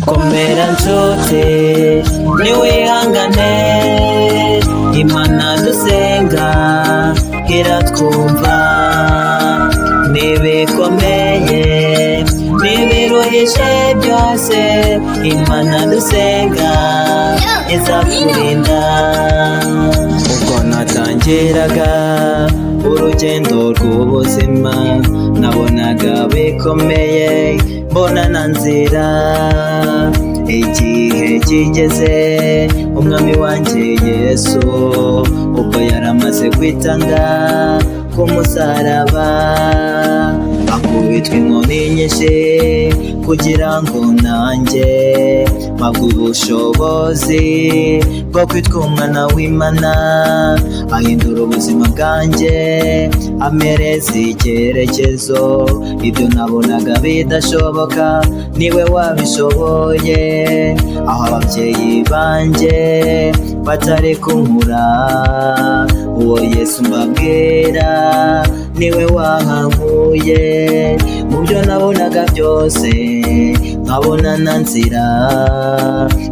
komera nshuti niwihangane, Imana dusenga iratwumva. Nibikomeye nibiruhije byose, Imana dusenga izakurinda. Ubwo natangiraga urugendo rw'ubuzima, nabonaga bikomeye mbona na nzira. Igihe kigeze umwami wanjye Yesu ubwo yaramaze kwitanga ku musaraba, akubitwa inkoni nyinshi kugira ngo nanjye mpabwe ubushobozi bwo kwitwa umwana w'Imana. Ahindura ubuzima bwanjye amereza icyerekezo, ibyo nabonaga bidashoboka niwe wabishoboye. Aho ababyeyi banjye batari kunkura, uwo Yesu mbabwira niwe wahankuye. Mu byo nabonaga byose nkabona na nzira,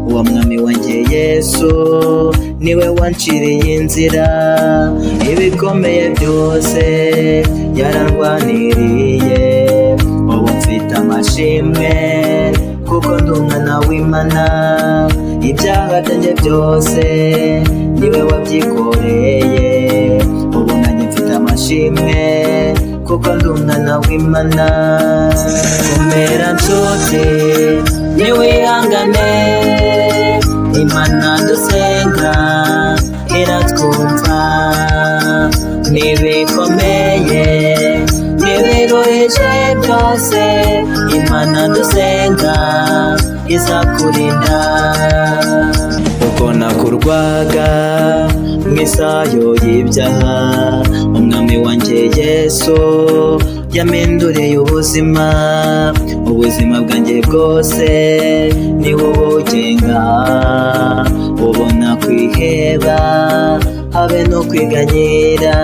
uwo mwami wanjye Yesu niwe wanciriye inzira. Ibikomeye byose yararwaniriye, ubu mfite amashimwe kuko ndi umwana w'Imana. Ibyaha byanjye byose niwe wabyikoreye, ubu nanjye mfite amashimwe kuko ndi umwana w'Imana. Komera nshuti niwihangane, Imana dusenga iratwumva. Nibikomeye nibiruhije byose, Imana dusenga izakurinda. Uko nakurwaga mu isayo y'ibyaha, umwami wanjye Yesu yampinduriye ubuzima. Ubuzima bwanjye bwose ni wowe ugenga, ubona kwiheba habe no kwiganyira.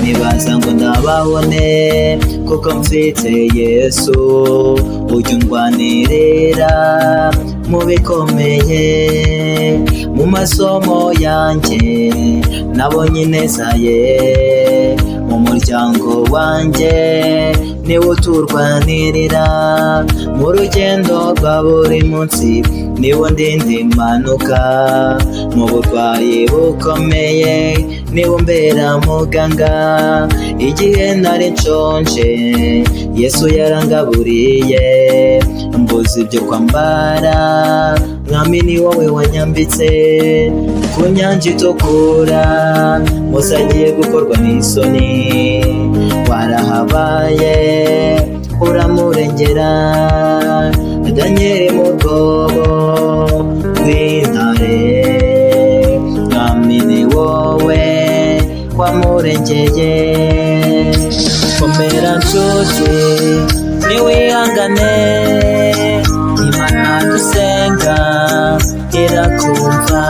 Nibaza ngo ndababone kuko mfite Yesu, ujya undwanirira mu bikomeye. Mu masomo yanjye nabonye ineza ye, mu muryango wanjye niwe uturwanirira. Mu rugendo rwa buri munsi niwe ndinda impanuka, mu burwayi bukomeye niwe umbera muganga. Igihe nari nshonje Yesu yarangaburiye, mbuze ibyo kwambara mwami ni wowe wanyambitse. Ku nyanja itukura Mose agiye gukorwa n'isoni, warahabaye uramurengera. Danyeli mu rwobo rw'intare, mwami ni wowe wamurengeye. Komera nshuti niwihangane, Imana dusenga irakumva.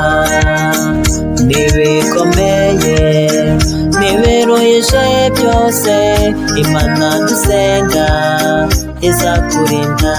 Nibikomeye nibiruhije byose, Imana dusenga izakurinda.